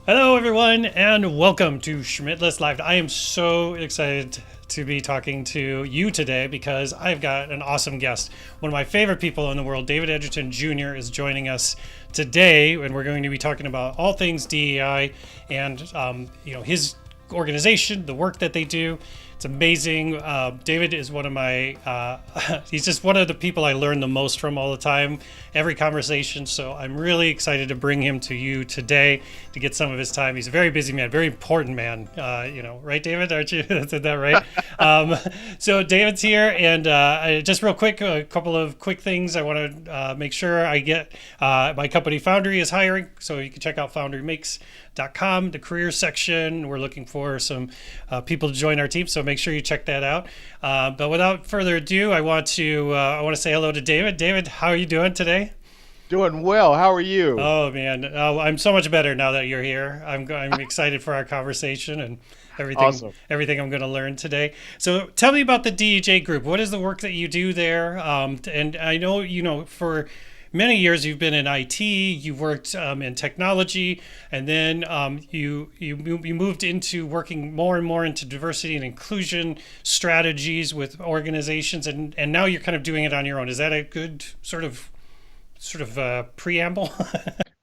Hello, everyone, and welcome to Schmidtless Live. I am so excited to be talking to you today because I've got an awesome guest. One of my favorite people in the world, David Edgerton Jr., is joining us today, and we're going to be talking about all things DEI and his organization, the work that they do. It's amazing. David is one of my, he's just one of the people I learn the most from all the time, every conversation. So I'm really excited to bring him to you today to get some of his time. He's a very busy man, very important man, right, David? Aren't you? Is that right? So David's here, and just real quick, a couple of quick things. I want to make sure I get my company Foundry is hiring, so you can check out foundrymakes.com, the careers section. We're looking for some people to join our team, so make sure you check that out. But without further ado, I want to say hello to David. David, how are you doing today? Doing well. How are you? Oh man, I'm so much better now that you're here. I'm excited for our conversation and Awesome. everything I'm going to learn today. So tell me about the DEJ group. What is the work that you do there? And I know for many years you've been in IT. You've worked in technology, and then you moved into working more and more into diversity and inclusion strategies with organizations, and now you're kind of doing it on your own. Is that a good sort of preamble?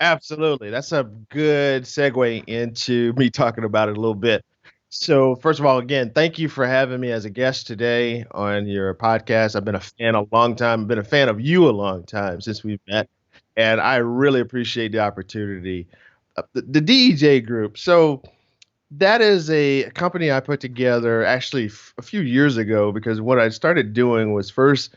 Absolutely. That's a good segue into me talking about it a little bit. So, first of all, again, thank you for having me as a guest today on your podcast. I've been a fan a long time. I've been a fan of you a long time since we've met, and I really appreciate the opportunity. The DEJ Group. So, that is a company I put together actually a few years ago because what I started doing was first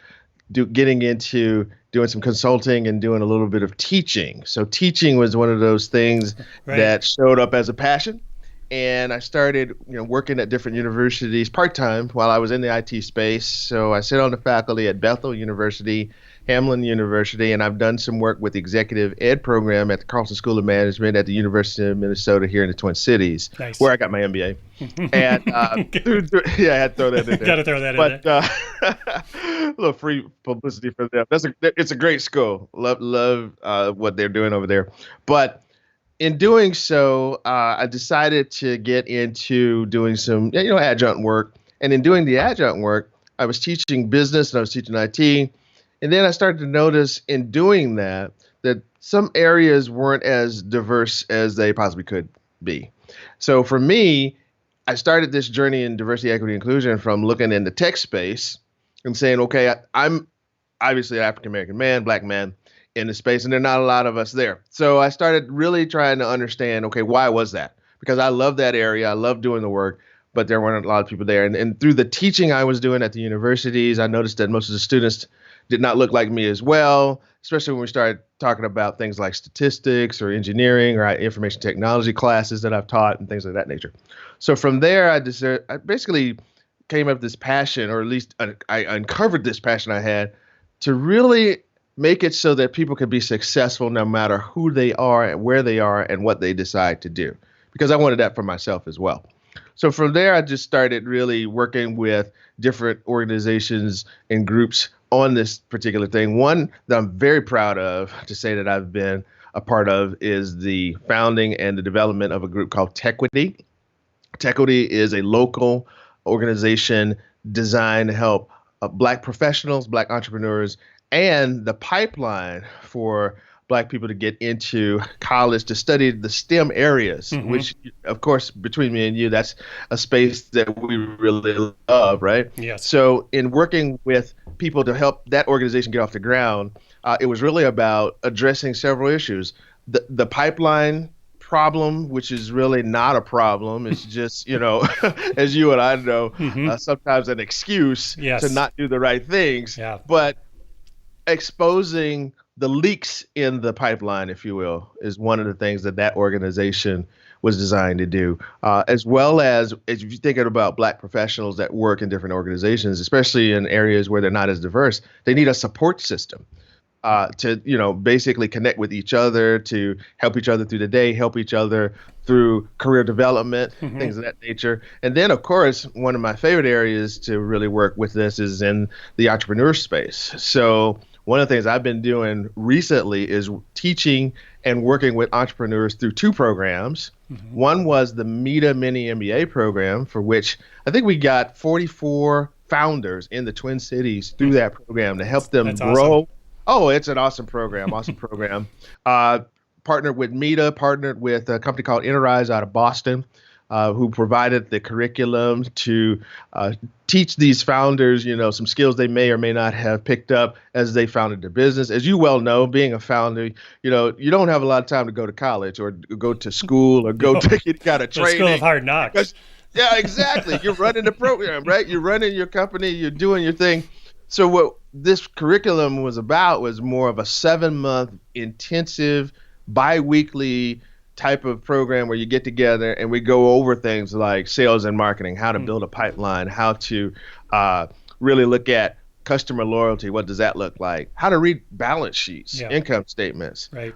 getting into doing some consulting and doing a little bit of teaching. So teaching was one of those things Right. that showed up as a passion. And I started, working at different universities part-time while I was in the IT space. So I sit on the faculty at Bethel University, Hamlin University, and I've done some work with the executive ed program at the Carlson School of Management at the University of Minnesota here in the Twin Cities, Nice. where I got my MBA. And yeah, I had to throw that in there. Got to throw that in there. But a little free publicity for them. It's a great school. Love what they're doing over there. But in doing so, I decided to get into doing some adjunct work. And in doing the adjunct work, I was teaching business and I was teaching IT. And then I started to notice in doing that some areas weren't as diverse as they possibly could be. So for me, I started this journey in diversity, equity, inclusion from looking in the tech space and saying, okay, I'm obviously an African American man, black man in the space, and there are not a lot of us there. So I started really trying to understand, okay, why was that? Because I love that area, I love doing the work, but there weren't a lot of people there. And through the teaching I was doing at the universities, I noticed that most of the students did not look like me as well, especially when we started talking about things like statistics or engineering or information technology classes that I've taught and things of that nature. So from there, I basically came up with this passion, or at least I uncovered this passion I had to really make it so that people can be successful no matter who they are and where they are and what they decide to do. Because I wanted that for myself as well. So from there, I just started really working with different organizations and groups on this particular thing. One that I'm very proud of to say that I've been a part of is the founding and the development of a group called Tequity. Tequity is a local organization designed to help Black professionals, Black entrepreneurs, and the pipeline for Black people to get into college to study the STEM areas, Hmm. which, of course, between me and you, that's a space that we really love, right? Yes. So, in working with people to help that organization get off the ground, it was really about addressing several issues. The pipeline problem, which is really not a problem. It's just, as you and I know, Hmm. sometimes an excuse to Yes. not do the right things. Yeah. But exposing the leaks in the pipeline, if you will, is one of the things that organization was designed to do. As well as if you're thinking about Black professionals that work in different organizations, especially in areas where they're not as diverse, they need a support system to basically connect with each other, to help each other through the day, help each other through career development, Hmm. things of that nature. And then, of course, one of my favorite areas to really work with this is in the entrepreneur space. So one of the things I've been doing recently is teaching and working with entrepreneurs through two programs. One was the Meta Mini MBA program, for which I think we got 44 founders in the Twin Cities through that program to help them That's grow. awesome. Oh, it's an awesome program, awesome program. Partnered with Meta, partnered with a company called Enterprise out of Boston, who provided the curriculum to teach these founders, some skills they may or may not have picked up as they founded their business. As you well know, being a founder, you don't have a lot of time to go to college or go to school or go take any kind of The training. School of Hard Knocks. Yeah, exactly. You're running the program, right? You're running your company, you're doing your thing. So what this curriculum was about was more of a 7-month intensive, bi-weekly type of program where you get together and we go over things like sales and marketing, how to build a pipeline, how to really look at customer loyalty. What does that look like? How to read balance sheets, income statements, right.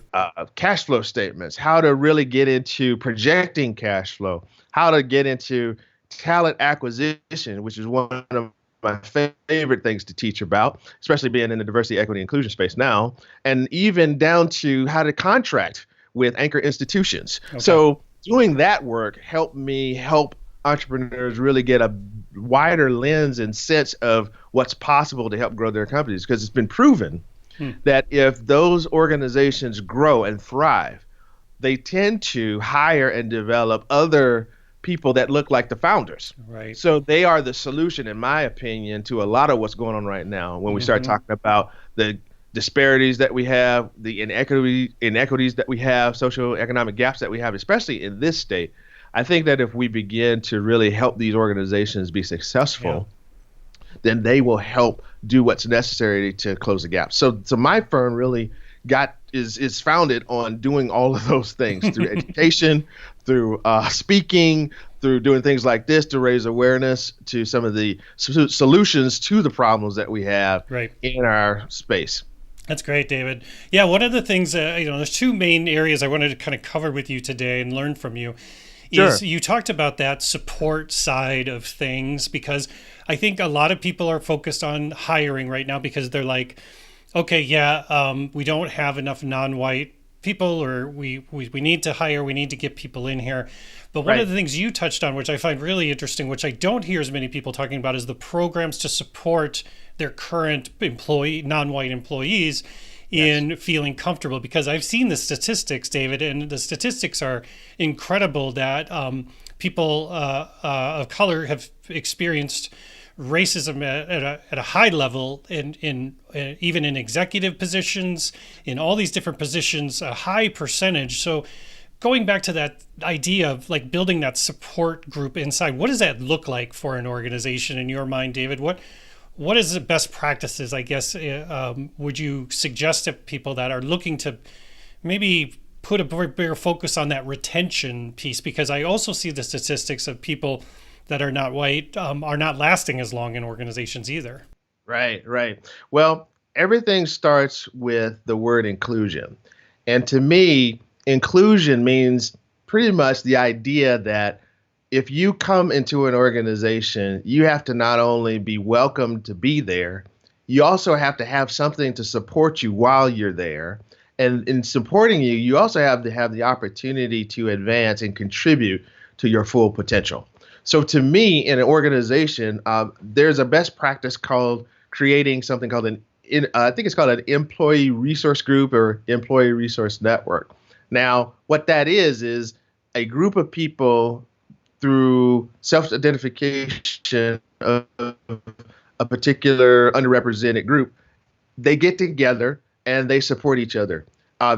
Cash flow statements, how to really get into projecting cash flow, how to get into talent acquisition, which is one of my favorite things to teach about, especially being in the diversity, equity, inclusion space now, and even down to how to contract with anchor institutions. Okay. So doing that work helped me help entrepreneurs really get a wider lens and sense of what's possible to help grow their companies, because it's been proven that if those organizations grow and thrive, they tend to hire and develop other people that look like the founders. Right. So they are the solution, in my opinion, to a lot of what's going on right now when we start talking about the disparities that we have, the inequities that we have, socioeconomic gaps that we have, especially in this state. I think that if we begin to really help these organizations be successful, then they will help do what's necessary to close the gap. So my firm really is founded on doing all of those things through education, through speaking, through doing things like this to raise awareness to some of the solutions to the problems that we have in our space. That's great, David. Yeah, one of the things, there's two main areas I wanted to kind of cover with you today and learn from you. Is you talked about that support side of things, because I think a lot of people are focused on hiring right now because they're like, okay, we don't have enough non-white people, or we need to hire, we need to get people in here. But one of the things you touched on, which I find really interesting, which I don't hear as many people talking about, is the programs to support their current non-white employees in feeling comfortable. Because I've seen the statistics, David, and the statistics are incredible that people of color have experienced racism at a high level in even in executive positions, in all these different positions, a high percentage. So going back to that idea of like building that support group inside, what does that look like for an organization in your mind, David? What is the best practices, I guess, would you suggest to people that are looking to maybe put a bigger focus on that retention piece? Because I also see the statistics of people that are not white are not lasting as long in organizations either. Right. Well, everything starts with the word inclusion. And to me, inclusion means pretty much the idea that if you come into an organization, you have to not only be welcome to be there, you also have to have something to support you while you're there. And in supporting you, you also have to have the opportunity to advance and contribute to your full potential. So to me, in an organization, there's a best practice called creating something called I think it's called an employee resource group or employee resource network. Now, what that is a group of people through self-identification of a particular underrepresented group, they get together and they support each other.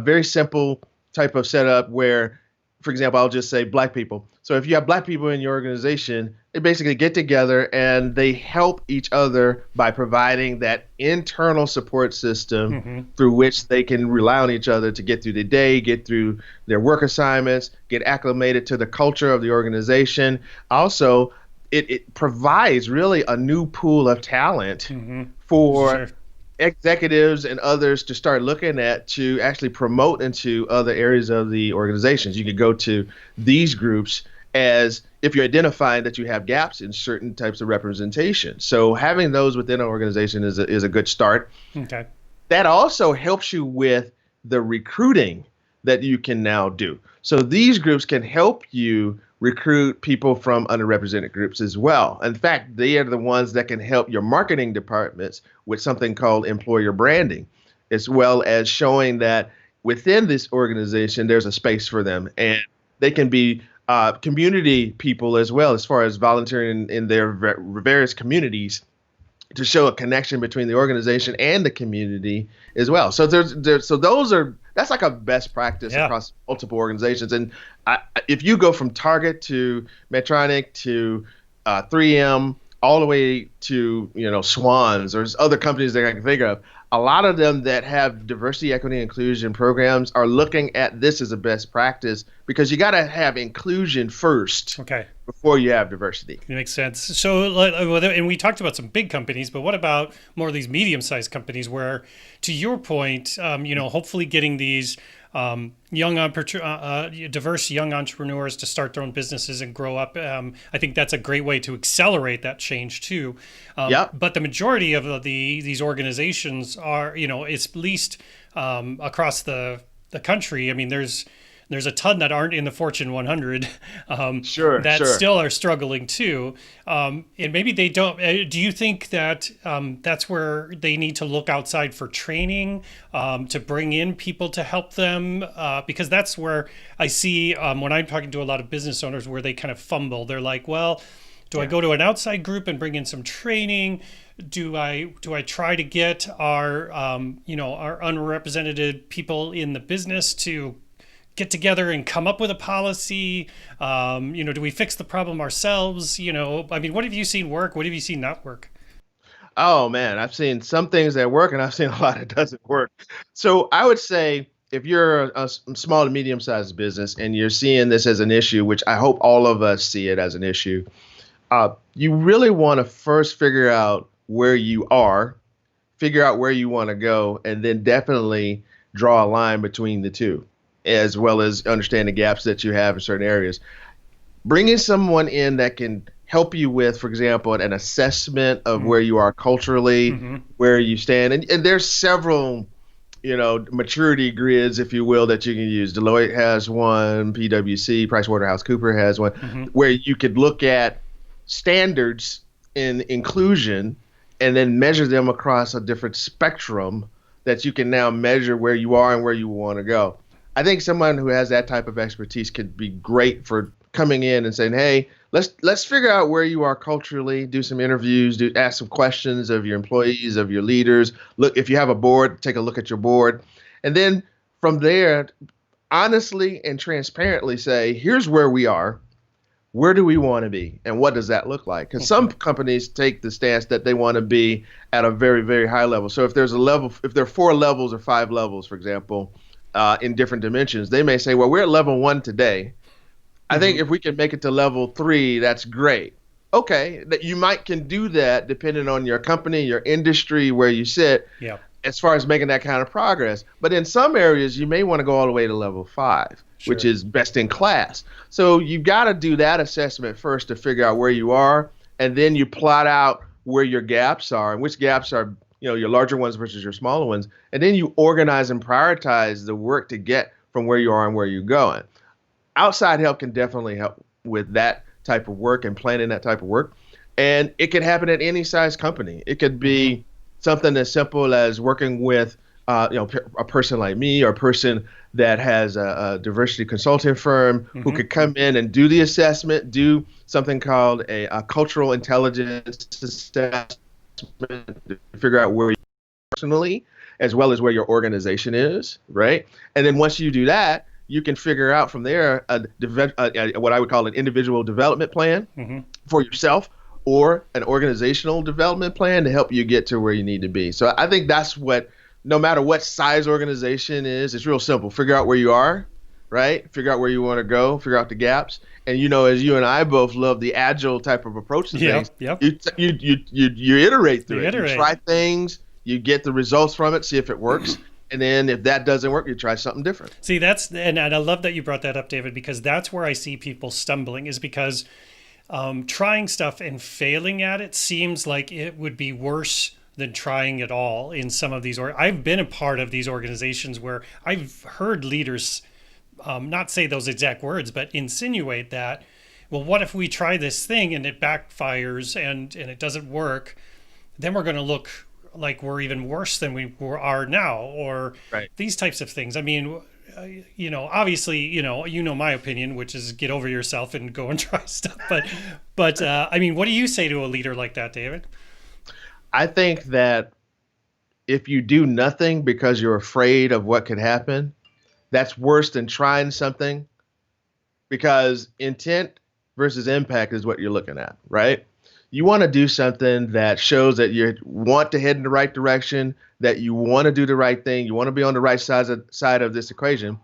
Very simple type of setup where, for example, I'll just say Black people. So if you have Black people in your organization, they basically get together and they help each other by providing that internal support system through which they can rely on each other to get through the day, get through their work assignments, get acclimated to the culture of the organization. Also, it provides really a new pool of talent for executives and others to start looking at to actually promote into other areas of the organizations. You could go to these groups as if you're identifying that you have gaps in certain types of representation. So having those within an organization is a good start. Okay. that also helps you with the recruiting that you can now do. So these groups can help you recruit people from underrepresented groups as well. In fact, they are the ones that can help your marketing departments with something called employer branding, as well as showing that within this organization, there's a space for them. And they can be community people as well, as far as volunteering in their various communities to show a connection between the organization and the community as well. So so that's like a best practice Yeah. across multiple organizations. And if you go from Target to Medtronic to 3M all the way to Swans, there's other companies that I can think of. A lot of them that have diversity, equity, and inclusion programs are looking at this as a best practice because you got to have inclusion first. Okay. Before you have diversity. It makes sense. So, and we talked about some big companies, but what about more of these medium-sized companies where, to your point, hopefully getting these diverse young entrepreneurs to start their own businesses and grow up. I think that's a great way to accelerate that change too. But the majority of these organizations are, it's at least across the country. I mean, there's a ton that aren't in the Fortune 100 still are struggling too. And maybe they don't. Do you think that that's where they need to look outside for training to bring in people to help them? Because that's where I see when I'm talking to a lot of business owners where they kind of fumble. They're like, well, do I go to an outside group and bring in some training? Do I try to get our our unrepresented people in the business to get together and come up with a policy? Do we fix the problem ourselves? I mean, what have you seen work? What have you seen not work? Oh man, I've seen some things that work and I've seen a lot that doesn't work. So I would say if you're a small to medium sized business and you're seeing this as an issue, which I hope all of us see it as an issue, you really want to first figure out where you are, figure out where you want to go, and then definitely draw a line between the two, as well as understand the gaps that you have in certain areas. Bringing someone in that can help you with, for example, an assessment of where you are culturally, where you stand. And there's several, maturity grids, if you will, that you can use. Deloitte has one, PwC, PricewaterhouseCoopers has one, where you could look at standards in inclusion and then measure them across a different spectrum that you can now measure where you are and where you want to go. I think someone who has that type of expertise could be great for coming in and saying, hey, let's figure out where you are culturally, do some interviews, ask some questions of your employees, of your leaders. Look, if you have a board, take a look at your board. And then from there, honestly and transparently say, here's where we are. Where do we want to be? And what does that look like? Because some companies take the stance that they want to be at a very, very high level. So if there's a level, if there are 4 levels or 5 levels, for example, in different dimensions, they may say, well, we're at level 1 today. I think if we can make it to level 3, that's great. Okay, that you can do that depending on your company, your industry, where you sit, as far as making that kind of progress. But in some areas, you may want to go all the way to level 5, which is best in class. So you've got to do that assessment first to figure out where you are, and then you plot out where your gaps are and which gaps are your larger ones versus your smaller ones. And then you organize and prioritize the work to get from where you are and where you're going. Outside help can definitely help with that type of work and planning that type of work. And it could happen at any size company. It could be something as simple as working with a person like me or a person that has a diversity consulting firm who could come in and do the assessment, do something called a cultural intelligence assessment to figure out where you are personally, as well as where your organization is, right? And then once you do that, you can figure out from there what I would call an individual development plan for yourself, or an organizational development plan to help you get to where you need to be. So I think that's what, no matter what size organization is, it's real simple. Figure out where you are, right? Figure out where you want to go, figure out the gaps. And as you and I both love the agile type of approach to things, you iterate through it. You try things, you get the results from it, see if it works. And then if that doesn't work, you try something different. See, and I love that you brought that up, David, because that's where I see people stumbling, is because trying stuff and failing at it seems like it would be worse than trying it all in some of these. Or I've been a part of these organizations where I've heard leaders not say those exact words, but insinuate that, well, what if we try this thing and it backfires and it doesn't work? Then we're going to look like we're even worse than we are now, or Right. these types of things. I mean, obviously, my opinion, which is get over yourself and go and try stuff. But I mean, what do you say to a leader like that, David? I think that if you do nothing because you're afraid of what could happen, that's worse than trying something, because intent versus impact is what you're looking at, right? You want to do something that shows that you want to head in the right direction, that you want to do the right thing, you want to be on the right side of this equation,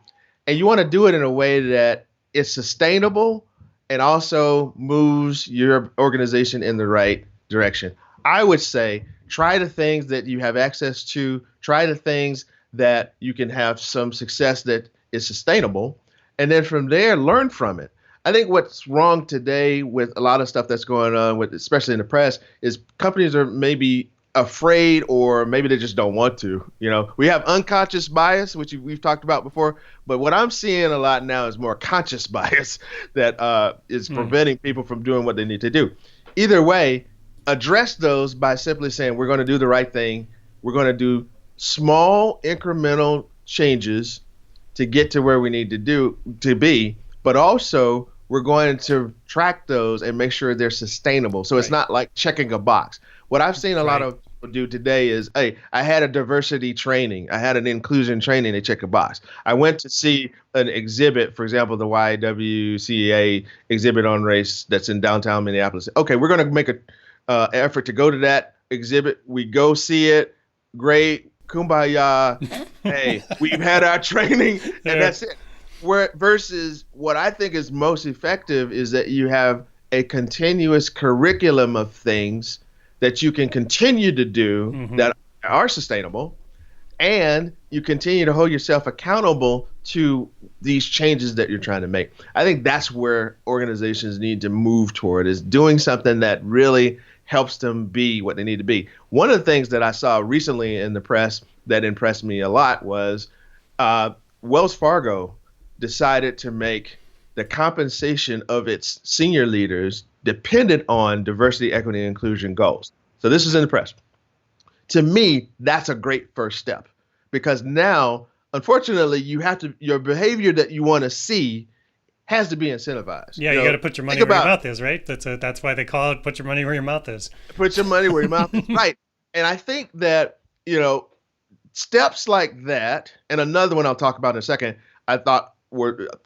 and you want to do it in a way that is sustainable and also moves your organization in the right direction. I would say try the things that you have access to, try the things that you can have some success that is sustainable, and then from there, learn from it. I think what's wrong today with a lot of stuff that's going on, with especially in the press, is companies are maybe afraid, or maybe they just don't want to. We have unconscious bias, which we've talked about before, but what I'm seeing a lot now is more conscious bias that is preventing people from doing what they need to do. Either way, address those by simply saying we're going to do the right thing. We're going to do small incremental changes to get to where we need to be, but also we're going to track those and make sure they're sustainable. So it's not like checking a box. What I've seen a lot of people do today is, hey, I had a diversity training, I had an inclusion training, they check a box. I went to see an exhibit, for example, the YWCA exhibit on race that's in downtown Minneapolis. Okay, we're going to make an effort to go to that exhibit. We go see it. Great. Kumbaya. Hey, we've had our training, and that's it. Versus what I think is most effective is that you have a continuous curriculum of things that you can continue to do that are sustainable, and you continue to hold yourself accountable to these changes that you're trying to make. I think that's where organizations need to move toward, is doing something that really helps them be what they need to be. One of the things that I saw recently in the press that impressed me a lot was Wells Fargo decided to make the compensation of its senior leaders dependent on diversity, equity, and inclusion goals. So this is in the press. To me, that's a great first step, because now, unfortunately, your behavior that you want to see has to be incentivized. Yeah, you got to put your money where your mouth is, right? That's why they call it put your money where your mouth is. Put your money where your mouth is, right. And I think that, steps like that, and another one I'll talk about in a second, I thought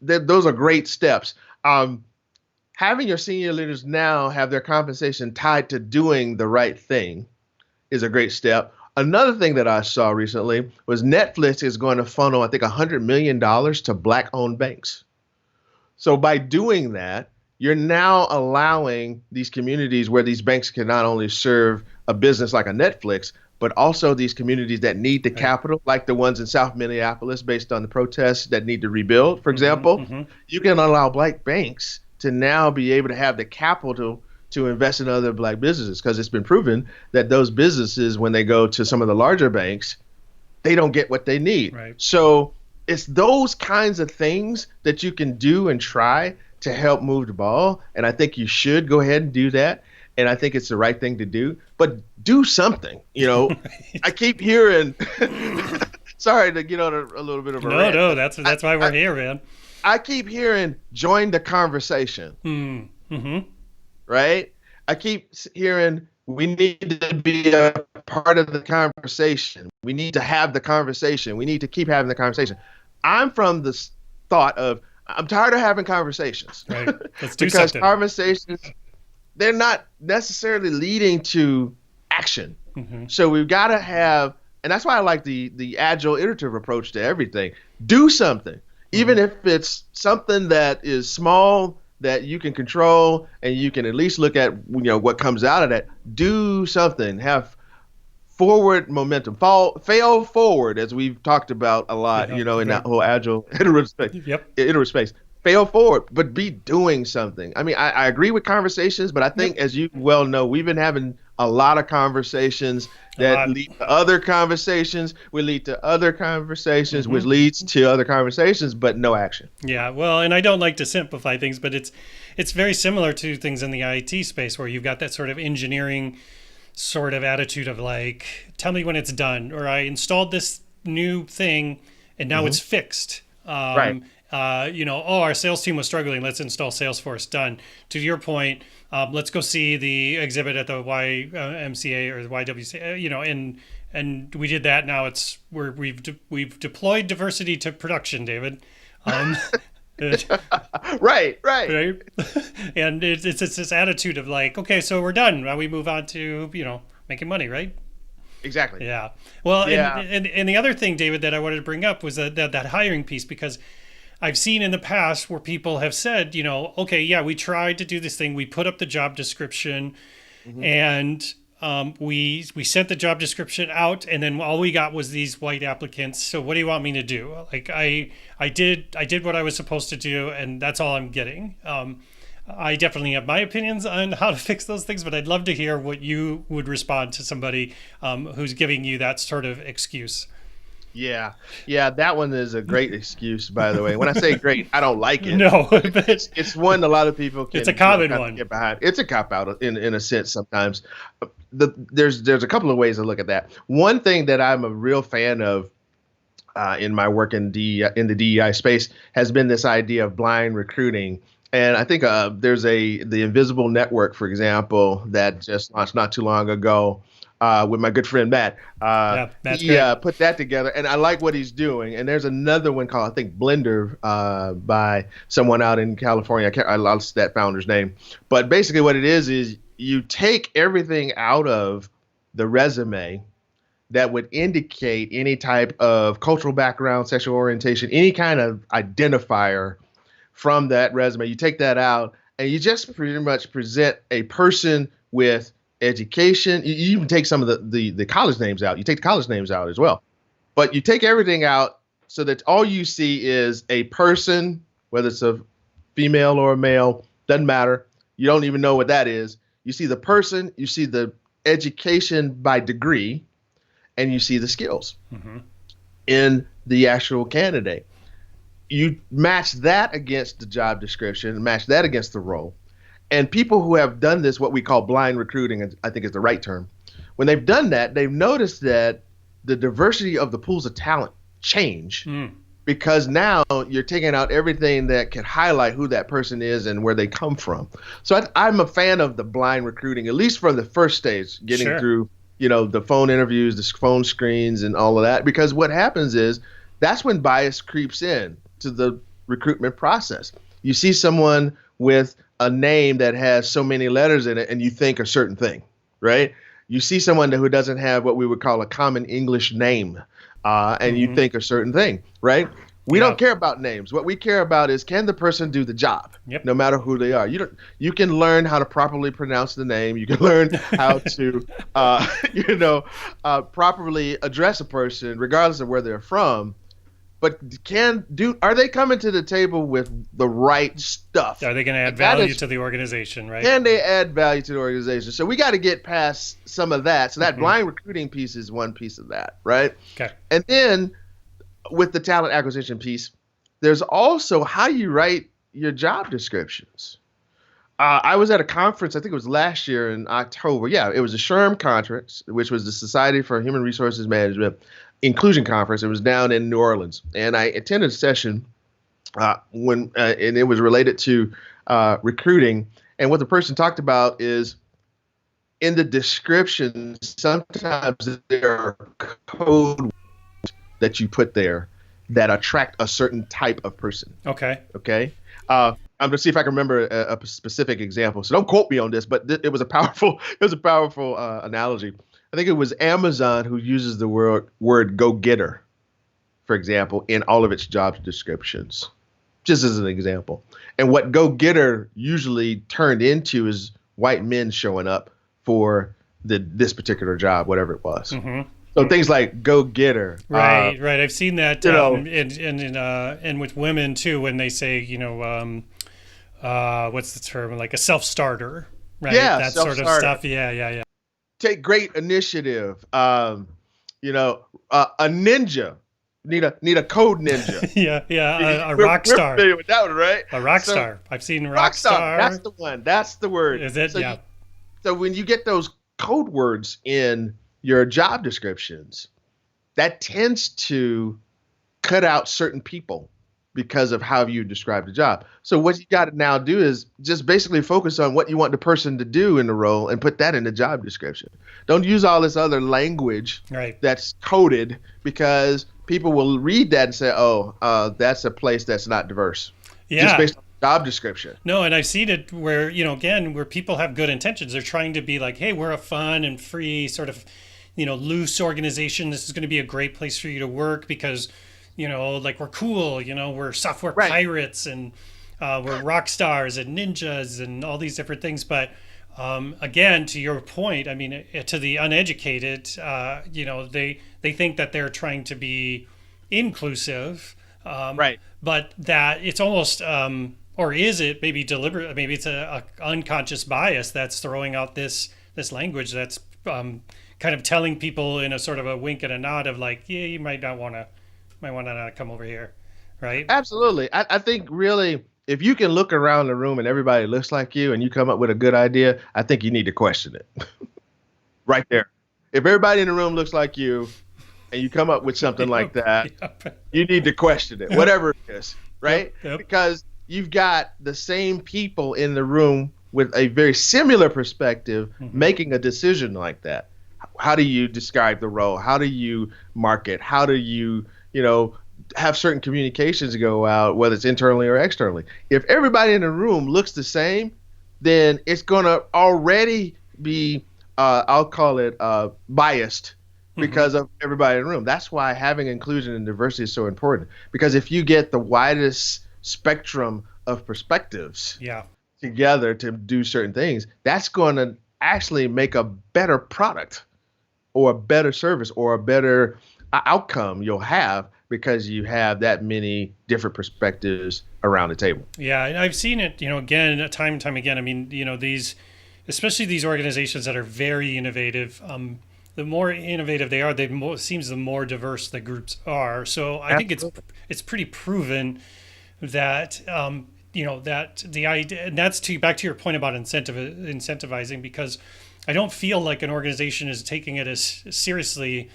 those are great steps. Having your senior leaders now have their compensation tied to doing the right thing is a great step. Another thing that I saw recently was Netflix is going to funnel, I think, $100 million to Black-owned banks. So by doing that, you're now allowing these communities where these banks can not only serve a business like a Netflix, but also these communities that need the capital, like the ones in South Minneapolis based on the protests that need to rebuild, for example. You can allow Black banks to now be able to have the capital to invest in other Black businesses, because it's been proven that those businesses, when they go to some of the larger banks, they don't get what they need. Right. So it's those kinds of things that you can do and try to help move the ball. And I think you should go ahead and do that. And I think it's the right thing to do, but do something. I keep hearing, sorry to get on a little bit of a rant. No, that's why we're here, man. I keep hearing join the conversation, right? I keep hearing we need to be a part of the conversation. We need to have the conversation. We need to keep having the conversation. I'm from the thought of, I'm tired of having conversations. Right. Let's do because something. Conversations, they're not necessarily leading to action. So we've got to have, and that's why I like the agile iterative approach to everything. Do something, even if it's something that is small that you can control, and you can at least look at what comes out of that. Do something, have forward momentum, fail forward, as we've talked about a lot, in that whole agile iterative space. Fail forward, but be doing something. I mean, I agree with conversations, but I think, as you well know, we've been having a lot of conversations A that lot. lead to other conversations, will lead to other conversations, which Hmm. leads to other conversations, but no action. Yeah, well, and I don't like to simplify things, but it's very similar to things in the IT space where you've got that sort of engineering sort of attitude of like, tell me when it's done, or I installed this new thing and now Hmm. it's fixed. Right. Oh, our sales team was struggling. Let's install Salesforce. Done. To your point, let's go see the exhibit at the YMCA or the YWCA. And we did that. Now we've deployed diversity to production, David. Um, Right, right. right? And it's this attitude of like, okay, so we're done. Now we move on to making money, right? Exactly. Yeah. Well, Yeah. and the other thing, David, that I wanted to bring up was that hiring piece, because I've seen in the past where people have said, okay, yeah, we tried to do this thing. We put up the job description, Hmm. and we sent the job description out, and then all we got was these white applicants. So what do you want me to do? Like I did what I was supposed to do, and that's all I'm getting. I definitely have my opinions on how to fix those things, but I'd love to hear what you would respond to somebody who's giving you that sort of excuse. Yeah. Yeah. That one is a great excuse, by the way. When I say great, I don't like it. No, but It's one a lot of people can it's a common kind of one. get behind. It's a cop out in a sense sometimes. There's a couple of ways to look at that. One thing that I'm a real fan of in my work in the DEI space has been this idea of blind recruiting. And I think there's the Invisible Network, for example, that just launched not too long ago with my good friend Matt. Yeah, that's He great. put that together, and I like what he's doing. And there's another one called, I think, Blender by someone out in California. I lost that founder's name. But basically what it is you take everything out of the resume that would indicate any type of cultural background, sexual orientation, any kind of identifier from that resume. You take that out and you just pretty much present a person with education. You even take some of the college names out. You take the college names out as well. But you take everything out so that all you see is a person, whether it's a female or a male, doesn't matter. You don't even know what that is. You see the person, you see the education by degree, and you see the skills Hmm. in the actual candidate. You match that against the job description, match that against the role. And people who have done this, what we call blind recruiting, I think is the right term, when they've done that, they've noticed that the diversity of the pools of talent change Mm. because now you're taking out everything that can highlight who that person is and where they come from. So I'm a fan of the blind recruiting, at least from the first stage, getting Sure. through, the phone interviews, the phone screens, and all of that. Because what happens is that's when bias creeps in to the recruitment process. You see someone with a name that has so many letters in it, and you think a certain thing, right? You see someone who doesn't have what we would call a common English name, and you Hmm. think a certain thing, right? We Yeah. don't care about names. What we care about is, can the person do the job, Yep. no matter who they are. You can learn how to properly pronounce the name. You can learn how to, properly address a person, regardless of where they're from. But are they coming to the table with the right stuff? Are they going to add And that value is, to the organization, right? can they add value to the organization? So we got to get past some of that. So that Mhm. blind recruiting piece is one piece of that, right? Okay. And then with the talent acquisition piece, there's also how you write your job descriptions. I was at a conference, I think it was last year in October. Yeah, it was a SHRM conference, which was the Society for Human Resources Management Inclusion Conference. It was down in New Orleans. And I attended a session and it was related to recruiting. And what the person talked about is in the description, sometimes there are code that you put there that attract a certain type of person. Okay. Okay. I'm gonna see if I can remember a specific example. So don't quote me on this, but it was a powerful analogy. I think it was Amazon who uses the word go getter, for example, in all of its job descriptions, just as an example. And what go getter usually turned into is white men showing up for this particular job, whatever it was. Hmm. So things like go getter. Right. Right. I've seen that, you know- and with women too, when they say, what's the term? Like a self-starter, right? Yeah, That sort of self-starter. stuff. Yeah. Yeah. Yeah. take great initiative. A ninja need a code ninja. Yeah, a We're, rock we're star. familiar with that one, right? A rock So star. I've seen rock rockstar, that's star. the one. That's the word. Is it? Yeah. So when you get those code words in your job descriptions, that tends to cut out certain people because of how you describe the job. So what you got to now do is just basically focus on what you want the person to do in the role and put that in the job description. Don't use all this other language Right. that's coded, because people will read that and say, oh, that's a place that's not diverse. Yeah. Just based on the job description. No, and I've seen it where, again, where people have good intentions. They're trying to be like, hey, we're a fun and free sort of, loose organization. This is going to be a great place for you to work because, like we're cool, we're software Right. pirates and we're rock stars and ninjas and all these different things. But again, to your point, I mean, to the uneducated, they think that they're trying to be inclusive. Right. But that it's almost, or is it maybe deliberate? Maybe it's a unconscious bias that's throwing out this language that's kind of telling people in a sort of a wink and a nod of like, yeah, you might want to not come over here, right? Absolutely. I think really, if you can look around the room and everybody looks like you and you come up with a good idea, I think you need to question it. Right there. If everybody in the room looks like you and you come up with something like that, you need to question it, whatever it is, right? Yep. Because you've got the same people in the room with a very similar perspective making a decision like that. How do you describe the role? How do you market? How do you, have certain communications go out, whether it's internally or externally? If everybody in the room looks the same, then it's going to already be, I'll call it biased because of everybody in the room. That's why having inclusion and diversity is so important. Because if you get the widest spectrum of perspectives together to do certain things, that's going to actually make a better product or a better service or a better outcome you'll have, because you have that many different perspectives around the table. Yeah, and I've seen it, again, time and time again. I mean, especially these organizations that are very innovative, the more innovative they are, seems the more diverse the groups are. So I think it's pretty proven that that the idea, and that's back to your point about incentivizing, because I don't feel like an organization is taking it as seriously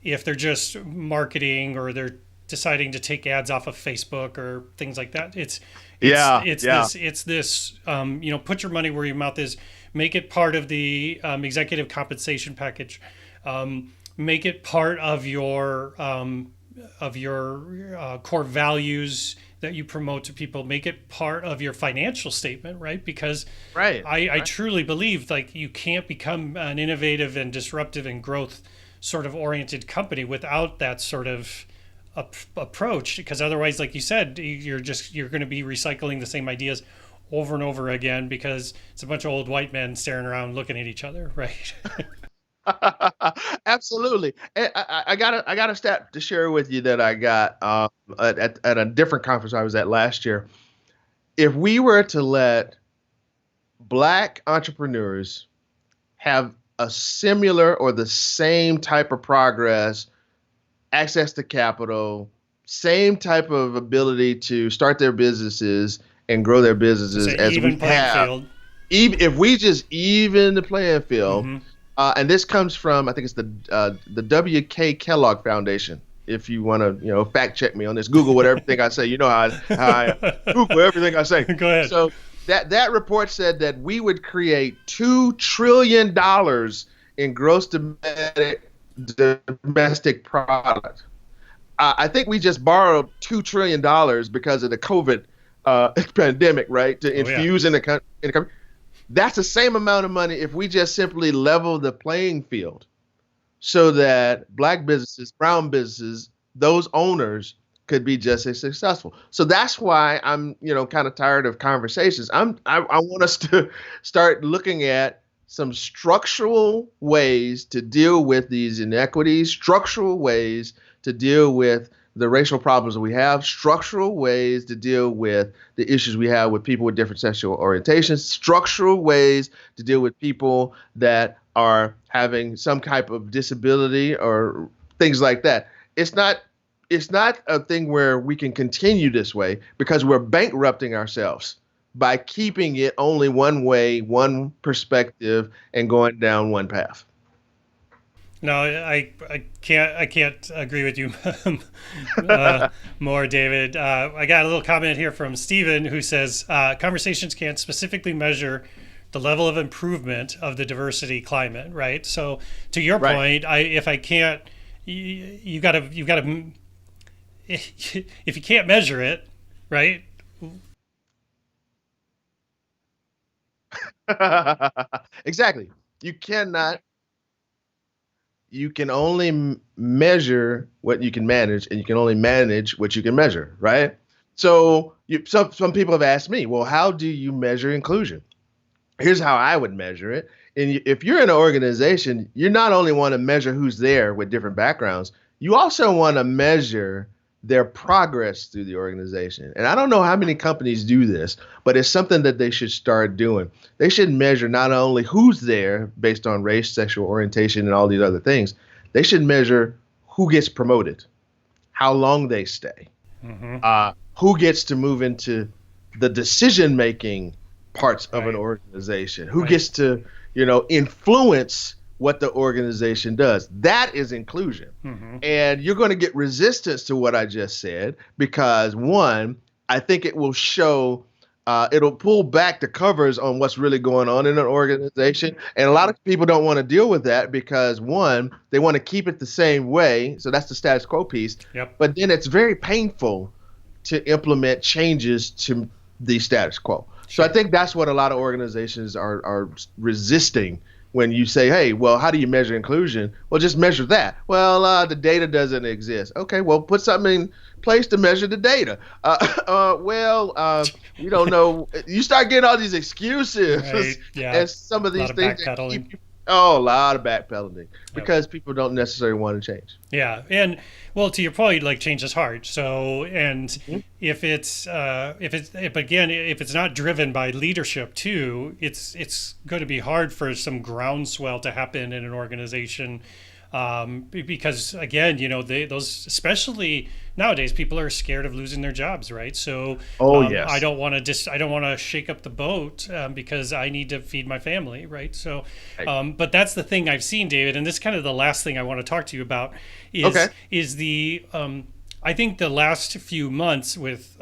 if they're just marketing or they're deciding to take ads off of Facebook or things like that. It's this put your money where your mouth is. Make it part of the executive compensation package. Make it part of your core values that you promote to people. Make it part of your financial statement, right? Because I truly believe like you can't become an innovative and disruptive and growth sort of oriented company without that sort of approach, because otherwise, like you said, you're going to be recycling the same ideas over and over again because it's a bunch of old white men staring around looking at each other, right? Absolutely. I got a stat to share with you that I got at a different conference I was at last year. If we were to let Black entrepreneurs have a similar or the same type of progress, access to capital, same type of ability to start their businesses and grow their businesses as we have, even if we just even the playing field. And this comes from, I think it's the W.K. Kellogg Foundation. If you want to, fact check me on this, Google what everything I say. You know how I Google everything I say. Go ahead. So that report said that we would create $2 trillion in gross domestic product. I think we just borrowed $2 trillion because of the COVID pandemic, right? To infuse in the country. That's the same amount of money if we just simply level the playing field so that Black businesses, brown businesses, those owners could be just as successful. So that's why I'm, kind of tired of conversations. I want us to start looking at some structural ways to deal with these inequities, structural ways to deal with the racial problems that we have, structural ways to deal with the issues we have with people with different sexual orientations, structural ways to deal with people that are having some type of disability or things like that. It's not it's not a thing where we can continue this way because we're bankrupting ourselves by keeping it only one way, one perspective, and going down one path. No, I can't agree with you more, David. I got a little comment here from Steven who says conversations can't specifically measure the level of improvement of the diversity climate, right? So to your Right. point, if I can't, you gotta if you can't measure it, right? Exactly. You cannot you can only measure what you can manage, and you can only manage what you can measure, right? So some people have asked me, well, how do you measure inclusion? Here's how I would measure it. And if you're in an organization, you not only want to measure who's there with different backgrounds, you also want to measure their progress through the organization. And I don't know how many companies do this, but it's something that they should start doing. They should measure not only who's there based on race, sexual orientation, and all these other things, they should measure who gets promoted, how long they stay, Hmm. who gets to move into the decision making parts of an Right, organization, who right. gets to influence what the organization does. That is inclusion. Hmm. And you're going to get resistance to what I just said because, one, I think it will show, it'll pull back the covers on what's really going on in an organization. And a lot of people don't want to deal with that because, one, they want to keep it the same way. So that's the status quo piece. Yep. But then it's very painful to implement changes to the status quo. So I Sure. think that's what a lot of organizations are resisting when you say, hey, well, how do you measure inclusion? Well, just measure that. Well, the data doesn't exist. Okay, well, put something in place to measure the data. We don't know. You start getting all these Right. excuses Yeah. and some of A lot these of things that backpedaling. keep you, oh, a lot of backpedaling Yep. because people don't necessarily want to change. Yeah, and well, to your point, like change is hard. So, and Mhm. if again, if it's not driven by leadership too, it's going to be hard for some groundswell to happen in an organization, because again, those especially nowadays, people are scared of losing their jobs, right? So, Oh, I yes. don't want to I don't want to shake up the boat because I need to feed my family, right? So, Right. but that's the thing I've seen, David, and this is kind of the last thing I want to talk to you about Okay. is the I think the last few months with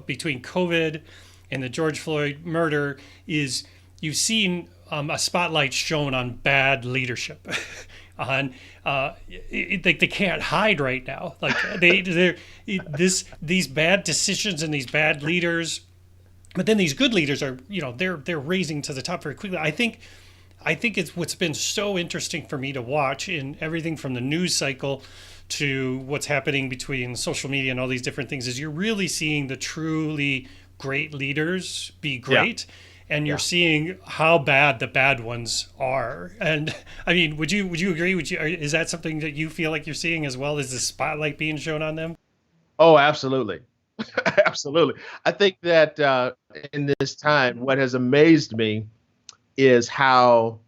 between COVID and the George Floyd murder is you've seen a spotlight shown on bad leadership. On they can't hide right now. Like they're these bad decisions and these bad leaders, but then these good leaders are they're raising to the top very quickly. I think it's what's been so interesting for me to watch in everything from the news cycle to what's happening between social media and all these different things is you're really seeing the truly great leaders be Yeah. great, and you're Yeah. seeing how bad the bad ones are. And I mean, would you agree? Is that something that you feel like you're seeing as well? Is the spotlight being shown on them? Oh, absolutely. Absolutely. I think that in this time, what has amazed me is how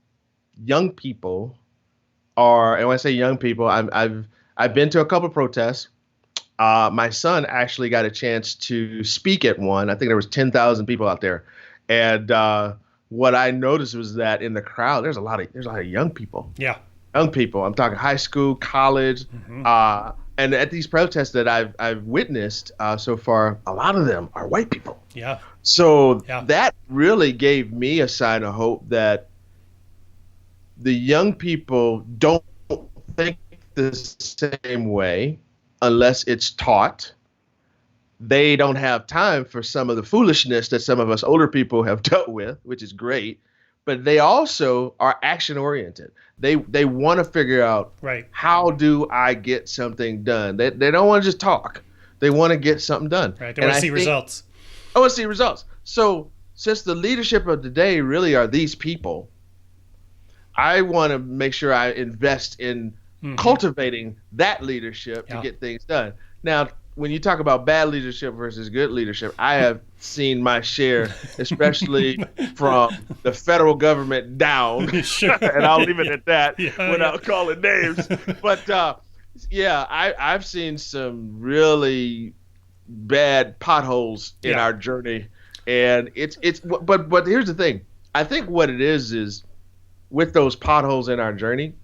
young people are, and when I say young people, I've been to a couple of protests. My son actually got a chance to speak at one. I think there was 10,000 people out there, and what I noticed was that in the crowd, there's a lot of young people. Yeah. Young people. I'm talking high school, college, Hmm. and at these protests that I've witnessed so far, a lot of them are white people. Yeah. So Yeah. that really gave me a sign of hope that the young people don't think the same way unless it's taught. They don't have time for some of the foolishness that some of us older people have dealt with, which is great. But they also are action oriented. They want to figure out, Right. how do I get something done? They don't want to just talk. They want to get something done. Right. They And want to I see think results. I want to see results. So since the leadership of today really are these people, I want to make sure I invest in Hmm. cultivating that leadership to Yeah. get things done. Now, when you talk about bad leadership versus good leadership, I have seen my share, especially from the federal government down, Sure. and I'll leave it Yeah. at that Yeah. without calling names. But yeah, I've seen some really bad potholes in Yeah. our journey, and but here's the thing. I think what it is with those potholes in our journey,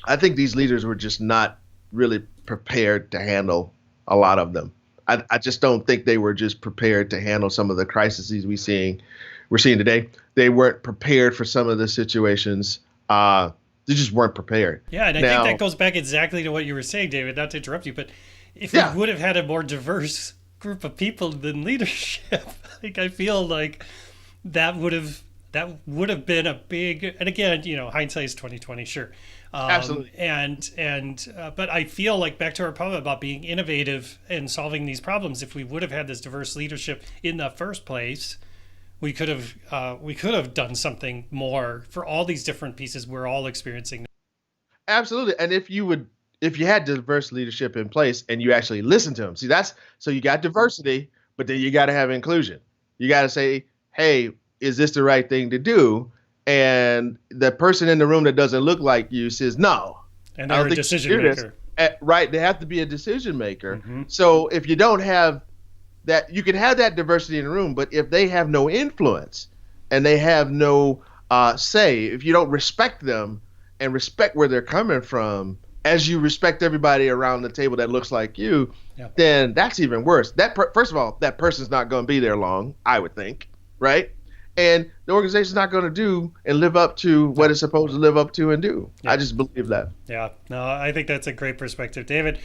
I think these leaders were just not really prepared to handle a lot of them. I just don't think they were just prepared to handle some of the crises we're seeing today. They weren't prepared for some of the situations. They just weren't prepared. Yeah, and I think that Now, goes back exactly to what you were saying, David, not to interrupt you, but if we yeah, would have had a more diverse group of people than leadership, like I feel like that would have been a big, and again, hindsight is 2020, sure. absolutely. But I feel like back to our problem about being innovative and solving these problems, if we would have had this diverse leadership in the first place, we could have done something more for all these different pieces we're all experiencing. Absolutely. And if you had diverse leadership in place and you actually listen to them, see, so you got diversity, but then you got to have inclusion. You got to say, hey, is this the right thing to do? And the person in the room that doesn't look like you says, no, And I they're don't a think you should decision do this. maker. Right. They have to be a decision maker. Hmm. So if you don't have that, you can have that diversity in the room, but if they have no influence and they have no say, if you don't respect them and respect where they're coming from, as you respect everybody around the table that looks like you, Yeah. then that's even worse. First of all, that person's not going to be there long, I would think, right? And the organization's not going to do and live up to what it's supposed to live up to and do. Yeah. I just believe that. Yeah, no, I think that's a great perspective, David.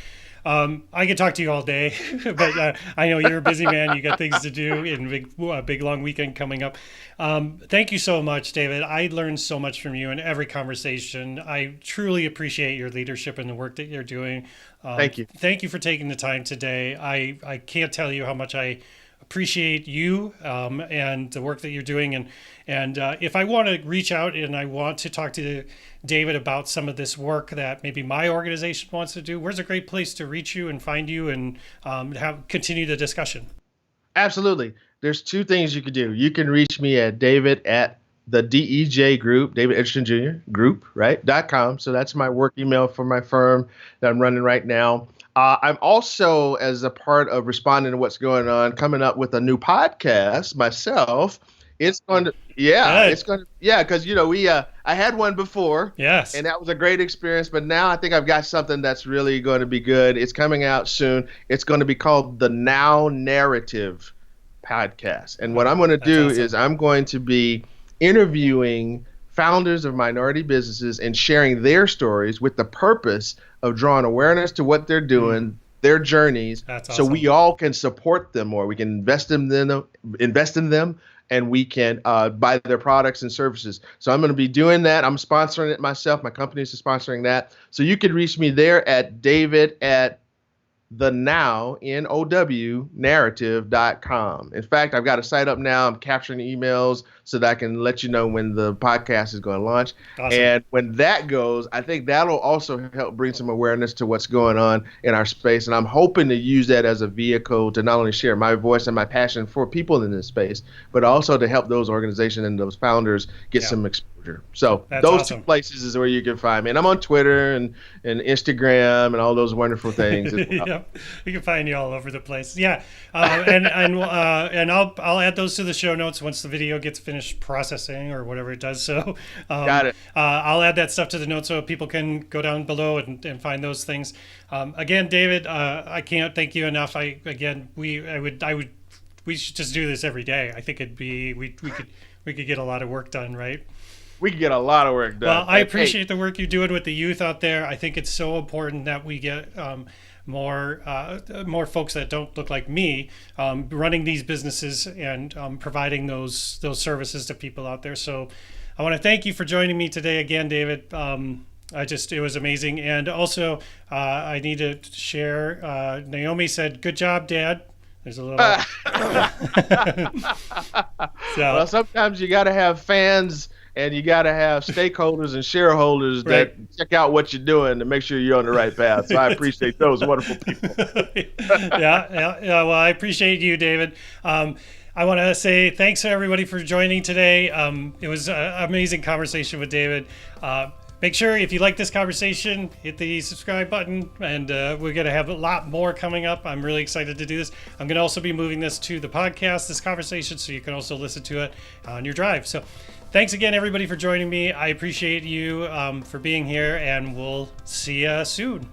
I could talk to you all day, but I know you're a busy man. You got things to do in big long weekend coming up. Thank you so much, David. I learned so much from you in every conversation. I truly appreciate your leadership and the work that you're doing. Thank you. Thank you for taking the time today. I can't tell you how much I appreciate you and the work that you're doing. And if I want to reach out and I want to talk to David about some of this work that maybe my organization wants to do, where's a great place to reach you and find you and continue the discussion? Absolutely. There's two things you could do. You can reach me at David at the DEJ group, David Edgerton Jr. group, right? .com. So that's my work email for my firm that I'm running right now. I'm also, as a part of responding to what's going on, coming up with a new podcast myself. It's going to, yeah, Good. it's going to, yeah, because I had one before, Yes. and that was a great experience. But now I think I've got something that's really going to be good. It's coming out soon. It's going to be called the Now Narrative podcast. And what I'm going to do awesome. is I'm going to be interviewing founders of minority businesses and sharing their stories with the purpose of drawing awareness to what they're doing, their journeys, That's so awesome. we all can support them more. We can invest in them, and we can buy their products and services. So I'm going to be doing that. I'm sponsoring it myself. My company is sponsoring that. So you can reach me there at David at the now, N-O-W, narrative.com. In fact, I've got a site up now. I'm capturing emails so that I can let you know when the podcast is going to launch. Awesome. And when that goes, I think that'll also help bring some awareness to what's going on in our space. And I'm hoping to use that as a vehicle to not only share my voice and my passion for people in this space, but also to help those organizations and those founders get some exposure. So That's those awesome. two places is where you can find me. And I'm on Twitter and Instagram and all those wonderful things as well. Yep, we can find you all over the place. Yeah, and I'll add those to the show notes once the video gets finished processing or whatever it does. So Got it. I'll add that stuff to the notes so people can go down below and find those things. Again, David, I can't thank you enough. We should just do this every day. I think we could get a lot of work done, right? We can get a lot of work done. Well, I appreciate the work you're doing with the youth out there. I think it's so important that we get more folks that don't look like me running these businesses and providing those services to people out there. So I want to thank you for joining me today again, David. It was amazing. And also, I need to share, Naomi said, "Good job, Dad." There's a little. Well, sometimes you got to have fans and you got to have stakeholders and shareholders Right. that check out what you're doing to make sure you're on the right path. So I appreciate those wonderful people. Yeah. Well, I appreciate you, David. I want to say thanks to everybody for joining today. It was an amazing conversation with David. Make sure if you like this conversation, hit the subscribe button, and we're going to have a lot more coming up. I'm really excited to do this. I'm going to also be moving this to the podcast, this conversation, so you can also listen to it on your drive. So thanks again, everybody, for joining me. I appreciate you for being here, and we'll see you soon.